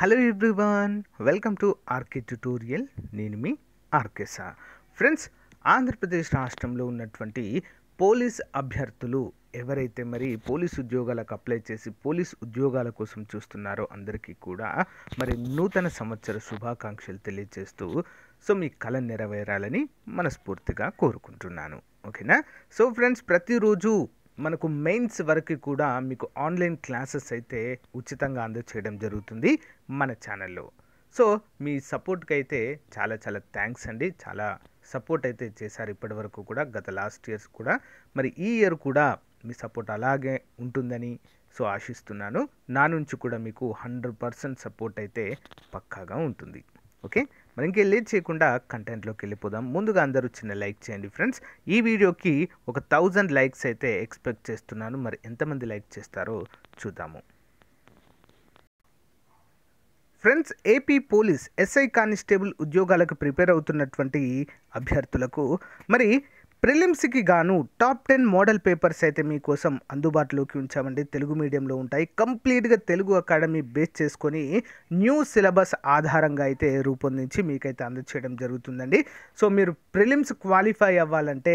Hello everyone, welcome to RK tutorial. నేను మీ RK sir. Friends, Andhra Pradesh రాష్ట్రంలో ఉన్నటువంటి పోలీస్ అభ్యర్థులు ఎవరైతే మరి పోలీస్ ఉద్యోగాలకు అప్లై చేసి పోలీస్ ఉద్యోగాల కోసం చూస్తున్నారో అందరికీ కూడా మరి నూతన సంవత్సర శుభాకాంక్షలు తెలియజేస్తూ మీ కళ నెరవేరాలని మనస్ఫూర్తిగా కోరుకుంటున్నాను. ఓకేనా? సో ఫ్రెండ్స్, ప్రతిరోజు మనకు మెయిన్స్ వరకు కూడా మీకు ఆన్లైన్ క్లాసెస్ అయితే ఉచితంగా అందజేయడం జరుగుతుంది మన ఛానల్లో. సో మీ సపోర్ట్కి అయితే చాలా చాలా థ్యాంక్స్ అండి. చాలా సపోర్ట్ అయితే చేశారు ఇప్పటి వరకు కూడా, గత లాస్ట్ ఇయర్స్ కూడా. మరి ఈ ఇయర్ కూడా మీ సపోర్ట్ అలాగే ఉంటుందని ఆశిస్తున్నాను. నా నుంచి కూడా మీకు 100% సపోర్ట్ అయితే పక్కాగా ఉంటుంది. ఓకే, మరి ఇంకేం లేట్ చేయకుండా కంటెంట్లోకి వెళ్ళిపోదాం. ముందుగా అందరూ చిన్న లైక్ చేయండి ఫ్రెండ్స్. ఈ వీడియోకి ఒక 1000 లైక్స్ అయితే ఎక్స్పెక్ట్ చేస్తున్నాను. మరి ఎంతమంది లైక్ చేస్తారో చూద్దాము. Friends, AP police SI constable ఉద్యోగాలకు ప్రిపేర్ అవుతున్నటువంటి అభ్యర్థులకు మరి ప్రిలిమ్స్కి గాను టాప్ 10 మోడల్ పేపర్స్ అయితే మీకోసం అందుబాటులోకి ఉంచామండి. తెలుగు మీడియంలో ఉంటాయి. కంప్లీట్గా తెలుగు అకాడమీ బేస్ చేసుకొని న్యూ సిలబస్ ఆధారంగా అయితే రూపొందించి మీకైతే అందజేయడం జరుగుతుందండి. సో మీరు ప్రిలిమ్స్ క్వాలిఫై అవ్వాలంటే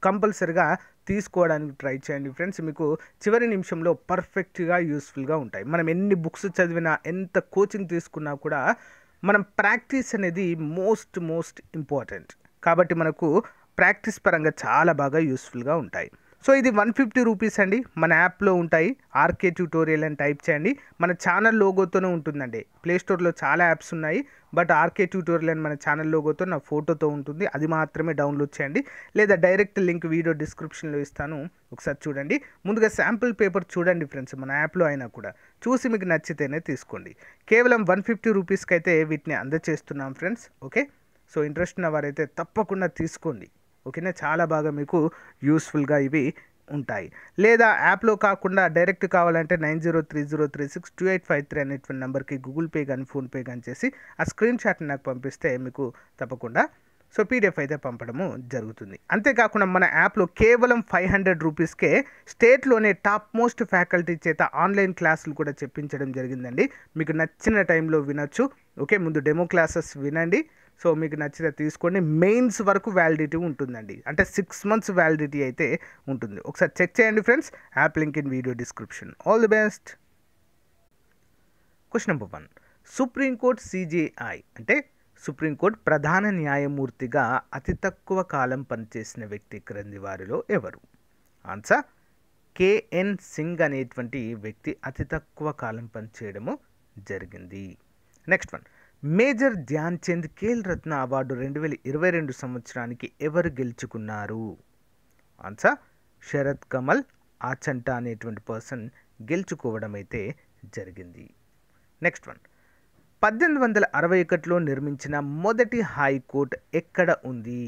కంపల్సరిగా తీసుకోవడానికి ట్రై చేయండి ఫ్రెండ్స్. మీకు చివరి నిమిషంలో పర్ఫెక్ట్గా యూస్ఫుల్గా ఉంటాయి. మనం ఎన్ని బుక్స్ చదివినా, ఎంత కోచింగ్ తీసుకున్నా కూడా మనం ప్రాక్టీస్ అనేది మోస్ట్ ఇంపార్టెంట్. కాబట్టి మనకు ప్రాక్టీస్ పరంగా చాలా బాగా యూస్ఫుల్గా ఉంటాయి. సో ఇది 150 రూపీస్ అండి. మన యాప్లో ఉంటాయి. ఆర్కే ట్యూటోరియల్ అని టైప్ చేయండి. మన ఛానల్ లోగోతోనే ఉంటుందండి. ప్లేస్టోర్లో చాలా యాప్స్ ఉన్నాయి, బట్ ఆర్కే ట్యూటోరియల్ అని మన ఛానల్ లోగోతో నా ఫోటోతో ఉంటుంది. అది మాత్రమే డౌన్లోడ్ చేయండి, లేదా డైరెక్ట్ లింక్ వీడియో డిస్క్రిప్షన్లో ఇస్తాను, ఒకసారి చూడండి. ముందుగా శాంపుల్ పేపర్ చూడండి ఫ్రెండ్స్, మన యాప్లో అయినా కూడా చూసి మీకు నచ్చితేనే తీసుకోండి. కేవలం 150 రూపీస్కి అయితే వీటిని అందజేస్తున్నాం ఫ్రెండ్స్. ఓకే, సో ఇంట్రెస్ట్ ఉన్న వారైతే తప్పకుండా తీసుకోండి. ఓకేనా? చాలా బాగా మీకు యూస్ఫుల్గా ఇవి ఉంటాయి. లేదా యాప్లో కాకుండా డైరెక్ట్ కావాలంటే 9030362853 అనేటువంటి నెంబర్కి గూగుల్ పే కానీ ఫోన్పే కానీ చేసి ఆ స్క్రీన్ షాట్ని నాకు పంపిస్తే మీకు తప్పకుండా పీడిఎఫ్ అయితే పంపడము జరుగుతుంది. అంతేకాకుండా మన యాప్లో కేవలం 500 రూపీస్కే స్టేట్లోనే టాప్ మోస్ట్ ఫ్యాకల్టీ చేత ఆన్లైన్ క్లాసులు కూడా చెప్పించడం జరిగిందండి. మీకు నచ్చిన టైంలో వినొచ్చు. ఓకే, ముందు డెమో క్లాసెస్ వినండి. సో మీకు నచ్చితే తీసుకోండి. మెయిన్స్ వరకు వ్యాలిడిటీ ఉంటుందండి, అంటే 6 months వ్యాలిడిటీ అయితే ఉంటుంది. ఒకసారి చెక్ చేయండి friends. App link in video description. All the best. Question number 1. Supreme court CJI అంటే సుప్రీంకోర్టు ప్రధాన న్యాయమూర్తిగా అతి తక్కువ కాలం పనిచేసిన వ్యక్తి క్రింది వారిలో ఎవరు? ఆన్సర్ KN సింగ్ అనేటువంటి వ్యక్తి అతి తక్కువ కాలం పనిచేయడము జరిగింది. Next one. Major Dhyan Chand Khel Ratna award 2022 సంవత్సరానికి ఎవరు గెలుచుకున్నారు? ఆన్సర్ శరత్ కమల్ ఆచంట అనేటువంటి పర్సన్ గెలుచుకోవడం అయితే జరిగింది. Next one. 1861లో నిర్మించిన మొదటి హైకోర్టు ఎక్కడ ఉంది?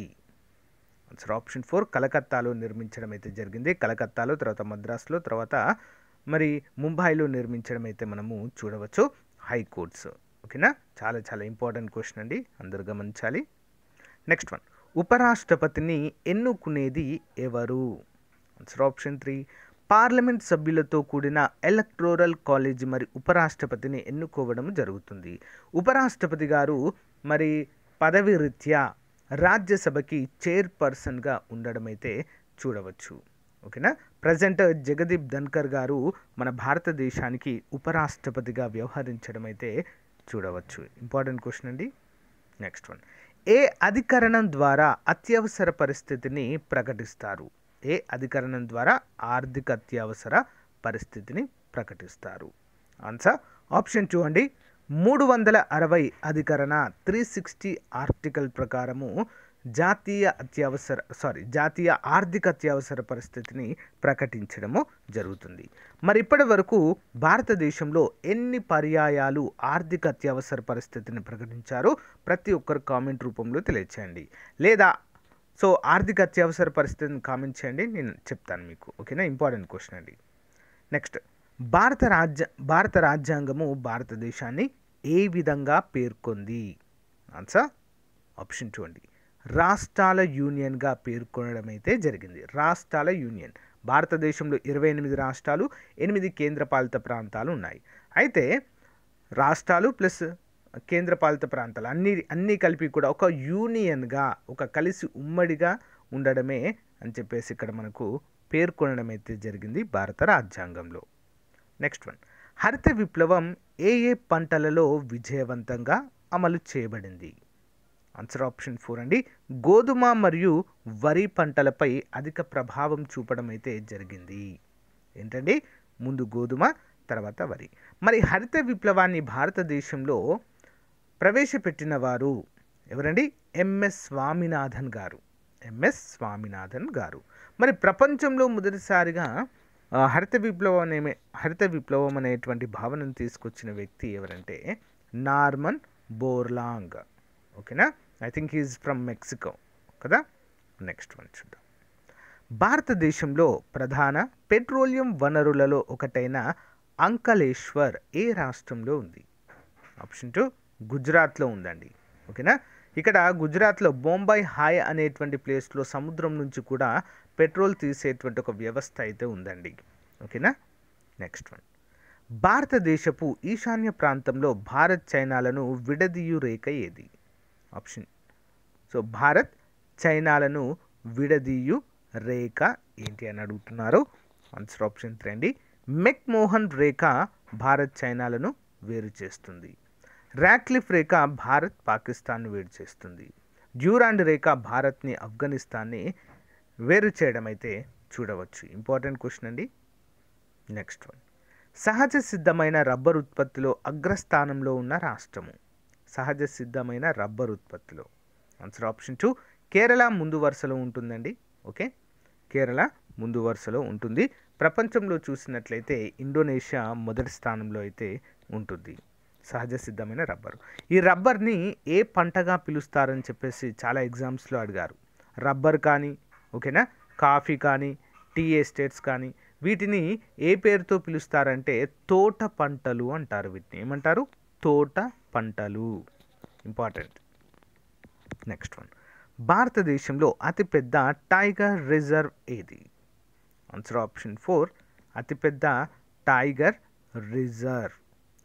ఆన్సర్ ఆప్షన్ 4 కలకత్తాలో నిర్మించడం అయితే జరిగింది. కలకత్తాలో, తర్వాత మద్రాసులో, తర్వాత మరి ముంబైలో నిర్మించడం అయితే మనము చూడవచ్చు హైకోర్ట్స్. ఓకేనా? చాలా చాలా ఇంపార్టెంట్ క్వశ్చన్ అండి, అందరు గమనించాలి. Next one. ఉపరాష్ట్రపతిని ఎన్నుకునేది ఎవరు? ఆన్సర్ ఆప్షన్ 3 పార్లమెంట్ సభ్యులతో కూడిన ఎలక్టోరల్ కాలేజీ మరి ఉపరాష్ట్రపతిని ఎన్నుకోవడం జరుగుతుంది. ఉపరాష్ట్రపతి గారు మరి పదవి రీత్యా రాజ్యసభకి చైర్పర్సన్గా ఉండడం అయితే చూడవచ్చు. ఓకేనా? ప్రజెంట్ జగదీప్ ధన్కర్ గారు మన భారతదేశానికి ఉపరాష్ట్రపతిగా వ్యవహరించడం అయితే చూడవచ్చు. ఇంపార్టెంట్ క్వశ్చన్ అండి. Next one. ఏ అధికరణం ద్వారా అత్యవసర పరిస్థితిని ప్రకటిస్తారు? ఏ అధికరణం ద్వారా ఆర్థిక అత్యవసర పరిస్థితిని ప్రకటిస్తారు? ఆన్సర్ ఆప్షన్ 2 అండి. 360 అధికరణ 360 ఆర్టికల్ ప్రకారము జాతీయ ఆర్థిక అత్యవసర పరిస్థితిని ప్రకటించడము జరుగుతుంది. మరి ఇప్పటి వరకు భారతదేశంలో ఎన్ని పర్యాయాలు ఆర్థిక అత్యవసర పరిస్థితిని ప్రకటించారో ప్రతి ఒక్కరు కామెంట్ రూపంలో తెలియచేయండి. లేదా ఆర్థిక అత్యవసర పరిస్థితిని కామెంట్ చేయండి, నేను చెప్తాను మీకు. ఓకేనా? ఇంపార్టెంట్ క్వశ్చన్ అండి. నెక్స్ట్. భారత రాజ్యాంగము భారతదేశాన్ని ఏ విధంగా పేర్కొంది? ఆన్సర్ ఆప్షన్ 2 అండి. రాష్ట్రాల యూనియన్గా పేర్కొనడం అయితే జరిగింది. రాష్ట్రాల యూనియన్. భారతదేశంలో 28 రాష్ట్రాలు, 8 కేంద్రపాలిత ప్రాంతాలు ఉన్నాయి. అయితే రాష్ట్రాలు ప్లస్ కేంద్రపాలిత ప్రాంతాలు అన్నీ కలిపి కూడా ఒక యూనియన్గా, ఒక కలిసి ఉమ్మడిగా ఉండడమే అని చెప్పేసి ఇక్కడ మనకు పేర్కొనడం అయితే జరిగింది భారత రాజ్యాంగంలో. నెక్స్ట్ వన్, హరిత విప్లవం ఏ ఏ పంటలలో విజయవంతంగా అమలు చేయబడింది? ఆన్సర్ ఆప్షన్ 4 అండి. గోధుమ మరియు వరి పంటలపై అధిక ప్రభావం చూపడం అయితే జరిగింది. ఏంటండి? ముందు గోధుమ, తర్వాత వరి. మరి హరిత విప్లవాన్ని భారతదేశంలో ప్రవేశపెట్టిన వారు ఎవరండి? ఎంఎస్ స్వామినాథన్ గారు. ఎంఎస్ స్వామినాథన్ గారు. మరి ప్రపంచంలో మొదటిసారిగా హరిత విప్లవం అనేటువంటి భావనను తీసుకొచ్చిన వ్యక్తి ఎవరంటే నార్మన్ బోర్లాంగ్. ఓకేనా? I think is from Mexico కదా. నెక్స్ట్ వన్ చూద్దాం. భారతదేశంలో ప్రధాన పెట్రోలియం వనరులలో ఒకటైన అంకలేశ్వర్ ఏ రాష్ట్రంలో ఉంది? ఆప్షన్ 2 గుజరాత్లో ఉందండి. ఓకేనా? ఇక్కడ గుజరాత్లో బొంబాయి హాయ్ అనేటువంటి ప్లేస్లో సముద్రం నుంచి కూడా పెట్రోల్ తీసేటువంటి ఒక వ్యవస్థ అయితే ఉందండి. ఓకేనా? నెక్స్ట్ వన్, భారతదేశపు ఈశాన్య ప్రాంతంలో భారత్ చైనాలను విడదీయు రేఖ ఏది? ఆప్షన్ భారత్ చైనాలను విడదీయు రేఖ ఏంటి అని అడుగుతున్నారు. ఆన్సర్ ఆప్షన్ 3 అండి. మెక్మోహన్ రేఖ భారత్ చైనాలను వేరు చేస్తుంది. రాక్లిఫ్ రేఖ భారత్ పాకిస్తాన్ను వేరు చేస్తుంది. డ్యూరాండ్ రేఖ భారత్ని ఆఫ్ఘనిస్తాన్ని వేరు చేయడం అయితే చూడవచ్చు. ఇంపార్టెంట్ క్వశ్చన్ అండి. నెక్స్ట్ వన్, సహజ సిద్ధమైన రబ్బర్ ఉత్పత్తిలో అగ్రస్థానంలో ఉన్న రాష్ట్రము? సహజ సిద్ధమైన రబ్బర్ ఉత్పత్తిలో ఆన్సర్ ఆప్షన్ 2 కేరళ ముందు వరుసలో ఉంటుందండి. ఓకే, కేరళ ముందు వరుసలో ఉంటుంది. ప్రపంచంలో చూసినట్లయితే ఇండోనేషియా మొదటి స్థానంలో అయితే ఉంటుంది సహజ సిద్ధమైన రబ్బరు. ఈ రబ్బర్ని ఏ పంటగా పిలుస్తారని చెప్పేసి చాలా ఎగ్జామ్స్లో అడిగారు. రబ్బర్ కానీ, ఓకేనా, కాఫీ కానీ, టీ ఎస్టేట్స్ కానీ వీటిని ఏ పేరుతో పిలుస్తారంటే తోట పంటలు అంటారు. వీటిని ఏమంటారు? తోట పంటలు. ఇంపార్టెంట్. నెక్స్ట్ వన్, భారతదేశంలో అతిపెద్ద టైగర్ రిజర్వ్ ఏది? ఆన్సర్ ఆప్షన్ 4 అతిపెద్ద టైగర్ రిజర్వ్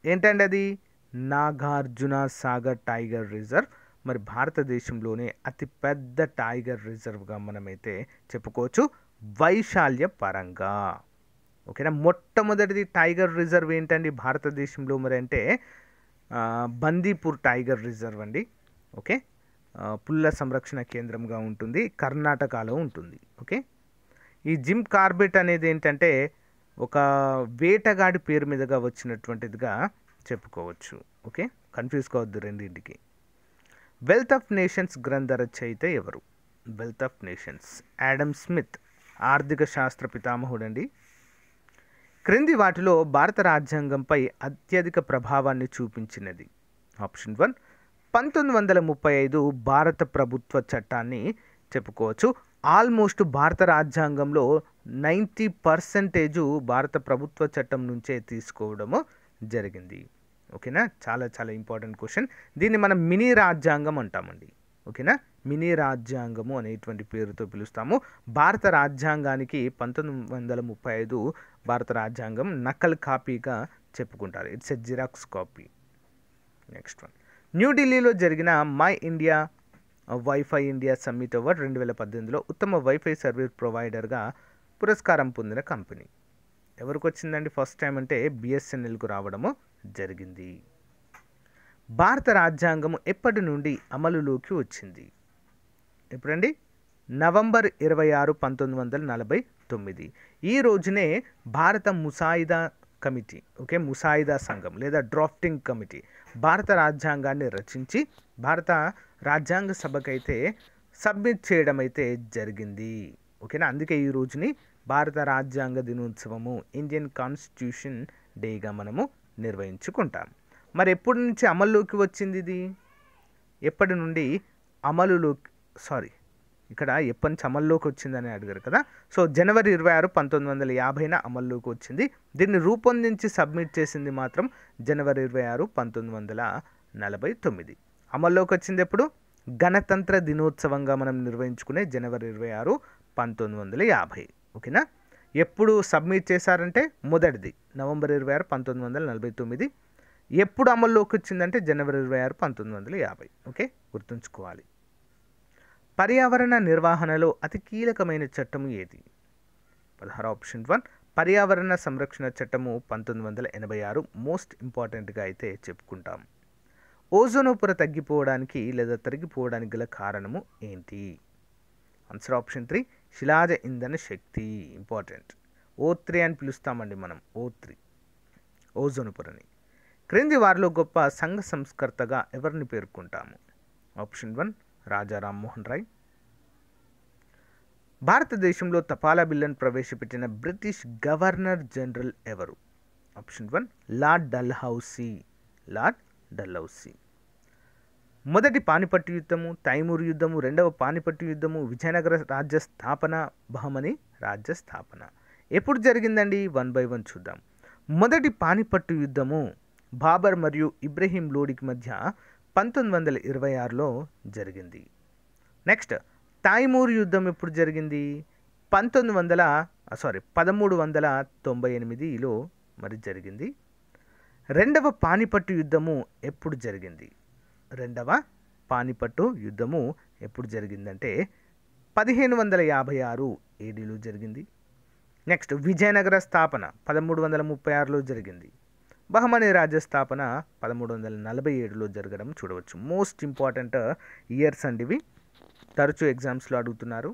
ఏంటండి? అది నాగార్జున సాగర్ టైగర్ రిజర్వ్. మరి భారతదేశంలోనే అతిపెద్ద టైగర్ రిజర్వ్గా మనమైతే చెప్పుకోవచ్చు వైశాల్య పరంగా. ఓకేనా? మొట్టమొదటిది టైగర్ రిజర్వ్ ఏంటండి భారతదేశంలో మరి అంటే బందీపూర్ టైగర్ రిజర్వ్ అండి. ఓకే, పుల్ల సంరక్షణ కేంద్రంగా ఉంటుంది, కర్ణాటకలో ఉంటుంది. ఓకే, ఈ జిమ్ కార్బెట్ అనేది ఏంటంటే ఒక వేటగాడి పేరు మీదుగా వచ్చినటువంటిదిగా చెప్పుకోవచ్చు. ఓకే, కన్ఫ్యూజ్ కావద్దు రెండింటికి. వెల్త్ ఆఫ్ నేషన్స్ గ్రంథ రచయిత ఎవరు? Wealth of nations Adam Smith, ఆర్థిక శాస్త్ర పితామహుడండి. క్రింది వాటిలో భారత రాజ్యాంగంపై అత్యధిక ప్రభావాన్ని చూపించినది? ఆప్షన్ 1 1935 భారత ప్రభుత్వ చట్టాన్ని చెప్పుకోవచ్చు. ఆల్మోస్ట్ భారత రాజ్యాంగంలో 90% భారత ప్రభుత్వ చట్టం నుంచే తీసుకోవడము జరిగింది. ఓకేనా? చాలా చాలా ఇంపార్టెంట్ క్వశ్చన్. దీన్ని మనం మినీ రాజ్యాంగం అంటామండి. ఓకేనా? మినీ రాజ్యాంగము అనేటువంటి పేరుతో పిలుస్తాము. భారత రాజ్యాంగానికి 1935 భారత రాజ్యాంగం నకల్ కాపీగా చెప్పుకుంటారు. It's a xerox copy. Next one, న్యూఢిల్లీలో జరిగిన my India wifi India summit award 2018లో ఉత్తమ వైఫై సర్వీస్ ప్రొవైడర్గా పురస్కారం పొందిన కంపెనీ ఎవరికి వచ్చిందండి? ఫస్ట్ టైం అంటే బిఎస్ఎన్ఎల్కు రావడము జరిగింది. భారత రాజ్యాంగము ఎప్పటి నుండి అమలులోకి వచ్చింది? ఎప్పుడండి? నవంబర్ 26, 1949. ఈ రోజునే భారత ముసాయిదా కమిటీ, ఓకే, ముసాయిదా సంఘం లేదా డ్రాఫ్టింగ్ కమిటీ భారత రాజ్యాంగాన్ని రచించి భారత రాజ్యాంగ సభకైతే సబ్మిట్ చేయడం అయితే జరిగింది. ఓకేనా? అందుకే ఈ రోజుని భారత రాజ్యాంగ దినోత్సవము, ఇండియన్ కాన్స్టిట్యూషన్ డేగా మనము నిర్వహించుకుంటాం. మరి ఎప్పటి నుంచి అమల్లోకి వచ్చింది ఇది? ఎప్పటి నుండి అమలులోకి ఇక్కడ ఎప్పటి నుంచి అమల్లోకి వచ్చిందని అడిగారు కదా. సో జనవరి 26, 1950 అమల్లోకి వచ్చింది. దీన్ని రూపొందించి సబ్మిట్ చేసింది మాత్రం జనవరి 26, 1949. అమల్లోకి వచ్చింది ఎప్పుడు? గణతంత్ర దినోత్సవంగా మనం నిర్వహించుకునే జనవరి 26, 1950. ఓకేనా? ఎప్పుడు సబ్మిట్ చేశారంటే మొదటిది నవంబర్ 26, 1949. ఎప్పుడు అమల్లోకి వచ్చిందంటే జనవరి 26, 1950. ఓకే, గుర్తుంచుకోవాలి. పర్యావరణ నిర్వహణలో అతి కీలకమైన చట్టము ఏది? 16 ఆప్షన్ 1 పర్యావరణ సంరక్షణ చట్టము 1986 మోస్ట్ ఇంపార్టెంట్గా అయితే చెప్పుకుంటాం. ఓజోన్ పొర తగ్గిపోవడానికి లేదా తరిగిపోవడానికి గల కారణము ఏంటి? ఆన్సర్ ఆప్షన్ 3 శిలాజ ఇంధన శక్తి. ఇంపార్టెంట్. O3 అని పిలుస్తామండి మనం. O3 ozone పొరని. క్రింది వారిలో గొప్ప సంఘ సంస్కర్తగా ఎవరిని పేర్కొంటాము? ఆప్షన్ 1 రాజా రామ్మోహన్ రాయ్. భారతదేశంలో తపాలా బిల్లును ప్రవేశపెట్టిన బ్రిటిష్ గవర్నర్ జనరల్ ఎవరు? Option 1 lord Dalhousie. Lord Dalhousie. మొదటి పానిపట్టు యుద్ధము, తైమూర్ యుద్ధము, రెండవ పానిపట్టు యుద్ధము, విజయనగర రాజ్య స్థాపన, బహమని రాజ్య స్థాపన ఎప్పుడు జరిగిందండి? 1 by 1 చూద్దాం. మొదటి పానిపట్టు యుద్ధము బాబర్ మరియు ఇబ్రహీం లోడికి మధ్య 1926లో జరిగింది. నెక్స్ట్ తైమూర్ యుద్ధం ఎప్పుడు జరిగింది? 1398లో మరి జరిగింది. రెండవ పానిపట్టు యుద్ధము ఎప్పుడు జరిగింది? రెండవ పానిపట్టు యుద్ధము ఎప్పుడు జరిగిందంటే 1556 ADలో జరిగింది. నెక్స్ట్ విజయనగర స్థాపన 1336లో జరిగింది. బహమనీ రాజ్య స్థాపన 1347లో జరగడం చూడవచ్చు. మోస్ట్ ఇంపార్టెంట్ ఇయర్స్ అండి ఇవి, తరచూ ఎగ్జామ్స్లో అడుగుతున్నారు.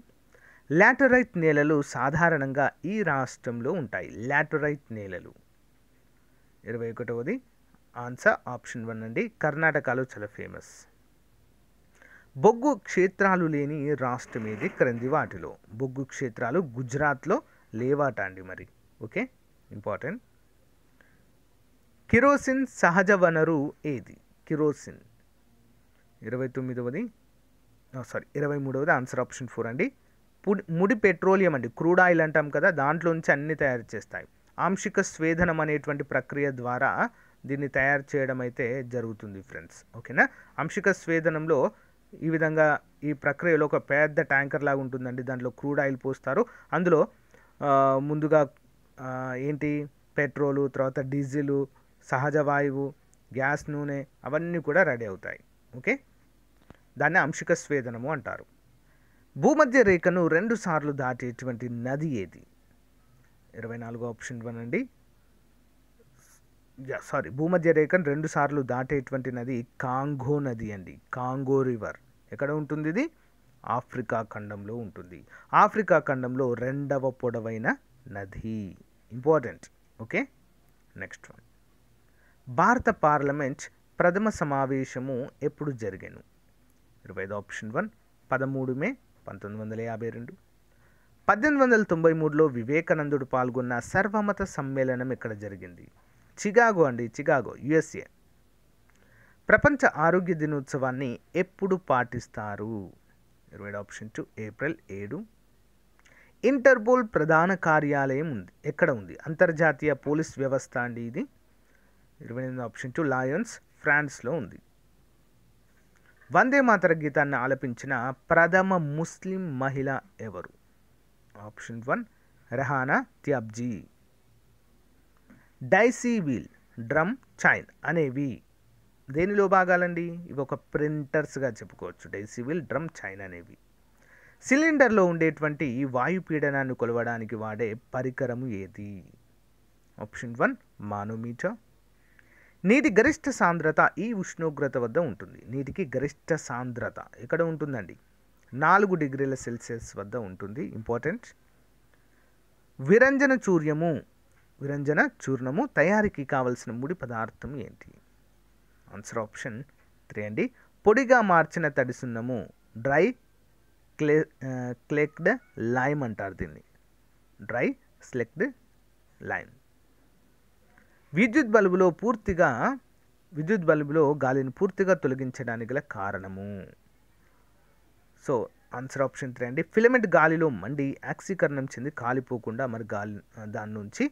లాటరైట్ నేలలు సాధారణంగా ఈ రాష్ట్రంలో ఉంటాయి. లాటరైట్ నేలలు 21వది ఆన్సర్ ఆప్షన్ 1 అండి. కర్ణాటకలో చాలా ఫేమస్. బొగ్గు క్షేత్రాలు లేని రాష్ట్రం ఏది? క్రింది వాటిలో. బొగ్గు క్షేత్రాలు గుజరాత్లో లేవాట అండి మరి. Okay, important. కిరోసిన్ సహజ వనరు ఏది? కిరోసిన్ 23వది ఆన్సర్ ఆప్షన్ 4 అండి. ముడి పెట్రోలియం అండి, క్రూడ్ ఆయిల్ అంటాం కదా, దాంట్లో నుంచి అన్ని తయారు చేస్తాయి. ఆంశిక స్వేదనం అనేటువంటి ప్రక్రియ ద్వారా దీన్ని తయారు చేయడం అయితే జరుగుతుంది ఫ్రెండ్స్. ఓకేనా? ఆంశిక స్వేదనంలో ఈ విధంగా ఈ ప్రక్రియలో ఒక పెద్ద ట్యాంకర్ లాగా ఉంటుందండి. దాంట్లో క్రూడ్ ఆయిల్ పోస్తారు. అందులో ముందుగా ఏంటి పెట్రోలు, తర్వాత డీజిలు, సహజ వాయువు, గ్యాస్, నూనె అవన్నీ కూడా రెడీ అవుతాయి. ఓకే, దాన్ని ఆంశిక స్వేదనము అంటారు. భూమధ్య రేఖను 2 సార్లు దాటేటువంటి నది ఏది? 24 ఆప్షన్ 1 అండి. భూమధ్య రేఖను 2 సార్లు దాటేటువంటి నది కాంగో నది అండి. కాంగో రివర్ ఎక్కడ ఉంటుంది? ఇది ఆఫ్రికా ఖండంలో ఉంటుంది. ఆఫ్రికా ఖండంలో 2వ పొడవైన నది. ఇంపార్టెంట్. Okay, next one. భారత పార్లమెంట్ ప్రథమ సమావేశము ఎప్పుడు జరిగెను? 25 ఆప్షన్ 1 13 మే 1952. 1893లో వివేకానందుడు పాల్గొన్న సర్వమత సమ్మేళనం ఎక్కడ జరిగింది? చికాగో అండి, చికాగో, USA. ప్రపంచ ఆరోగ్య దినోత్సవాన్ని ఎప్పుడు పాటిస్తారు? 27 ఆప్షన్ 2 ఏప్రిల్ 7. ఇంటర్పోల్ ప్రధాన కార్యాలయం ఉంది ఎక్కడ ఉంది? అంతర్జాతీయ పోలీస్ వ్యవస్థ అండి ఇది. 28 ఆప్షన్ 2 లాయన్స్, ఫ్రాన్స్లో ఉంది. వందే మాతర గీతాన్ని ఆలపించిన ప్రథమ ముస్లిం మహిళ ఎవరు? Option 1 Rehana Tyabji. Daisy wheel, drum, chain అనేవి దేనిలో భాగాలండి? ఇవి ఒక ప్రింటర్స్గా చెప్పుకోవచ్చు. డైసీ వీల్, డ్రమ్, చైన్ అనేవి. సిలిండర్లో ఉండేటువంటి వాయు పీడనాన్ని కొలవడానికి వాడే పరికరము ఏది? Option 1 manometer. నీటి గరిష్ట సాంద్రత ఈ ఉష్ణోగ్రత వద్ద ఉంటుంది. నీటికి గరిష్ట సాంద్రత ఎక్కడ ఉంటుందండి? 4 డిగ్రీల సెల్సియస్ వద్ద ఉంటుంది. ఇంపార్టెంట్. విరంజన చూర్ణము తయారీకి కావలసిన ముడి పదార్థం ఏంటి? ఆన్సర్ ఆప్షన్ 3 అండి. పొడిగా మార్చిన తడి సున్నము డ్రై క్లేక్డ్ లైమ్ అంటారు దీన్ని. Dry slaked lime. విద్యుత్ బల్బులో గాలిని పూర్తిగా తొలగించడానికి గల కారణము? సో ఆన్సర్ ఆప్షన్ 3 అండి. ఫిలమెంట్ గాలిలో మండి ఆక్సీకరణం చెంది కాలిపోకుండా మరి దాని నుంచి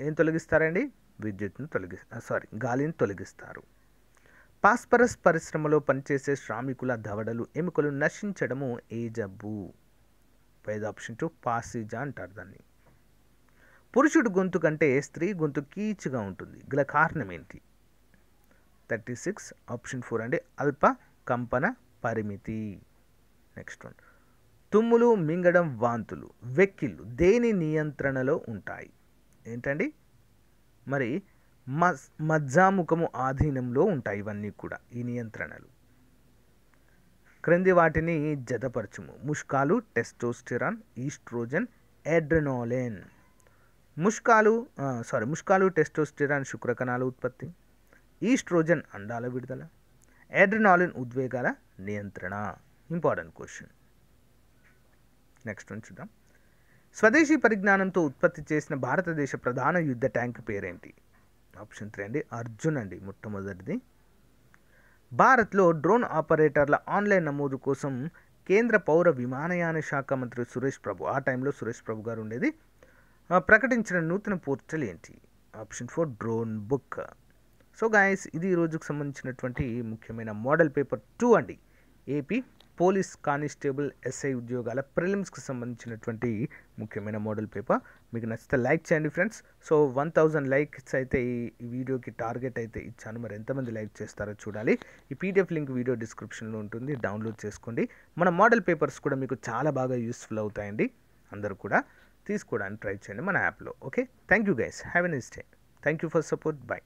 ఏం తొలగిస్తారండి? గాలిని తొలగిస్తారు. పాస్పరస్ పరిశ్రమలో పనిచేసే శ్రామికుల దవడలు, ఎముకలు నశించడము ఏ జబ్బు? 5 ఆప్షన్ 2 పాసిజా అంటారు దాన్ని. పురుషుడు గొంతు కంటే స్త్రీ గొంతు కీచుగా ఉంటుంది గల కారణం ఏంటి? 36. ఆప్షన్ 4 అండి అల్ప కంపన పరిమితి. నెక్స్ట్ వన్, తుమ్ములు, మింగడం, వాంతులు, వెక్కిళ్ళు దేని నియంత్రణలో ఉంటాయి? ఏంటండి? మరి మజ్జాముఖము ఆధీనంలో ఉంటాయి ఇవన్నీ కూడా ఈ నియంత్రణలు. క్రింది వాటిని జతపరచుము. ముష్కాలు టెస్టోస్టెరాన్, ఈస్ట్రోజన్, అడ్రెనాలిన్. ముష్కాలు టెస్టోస్టెరాన్ శుక్రకణాల ఉత్పత్తి, ఈస్ట్రోజన్ అండాల విడుదల, అడ్రెనాలిన్ ఉద్వేగాల నియంత్రణ. Important question. నెక్స్ట్ వన్ చూద్దాం. స్వదేశీ పరిజ్ఞానంతో ఉత్పత్తి చేసిన భారతదేశ ప్రధాన యుద్ధ ట్యాంక్ పేరేంటి? ఆప్షన్ 3 అండి అర్జున్ అండి మొట్టమొదటిది. భారత్లో డ్రోన్ ఆపరేటర్ల ఆన్లైన్ నమోదు కోసం కేంద్ర పౌర విమానయాన శాఖ మంత్రి సురేష్ ప్రభు, ఆ టైంలో సురేష్ ప్రభు గారు ఉండేది, ప్రకటించిన నూతన పోర్టల్ ఏంటి? Option 4 drone book. So guys, ఇది ఈ రోజుకు సంబంధించినటువంటి ముఖ్యమైన మోడల్ పేపర్ 2 అండి. ఏపీ పోలీస్ కానిస్టేబుల్ ఎస్ఐ ఉద్యోగాల ప్రిలిమ్స్కి సంబంధించినటువంటి ముఖ్యమైన మోడల్ పేపర్. మీకు నచ్చితే లైక్ చేయండి ఫ్రెండ్స్. సో 1000 లైక్స్ అయితే ఈ వీడియోకి టార్గెట్ అయితే ఇచ్చాను. మరి ఎంతమంది లైక్ చేస్తారో చూడాలి. ఈ పీడిఎఫ్ లింక్ వీడియో డిస్క్రిప్షన్లో ఉంటుంది, డౌన్లోడ్ చేసుకోండి. మన మోడల్ పేపర్స్ కూడా మీకు చాలా బాగా యూస్ఫుల్ అవుతాయండి. అందరూ కూడా తీసుకోవడానికి ట్రై చేయండి మన యాప్లో. Okay, thank you guys, have a nice day. Thank you for support. By.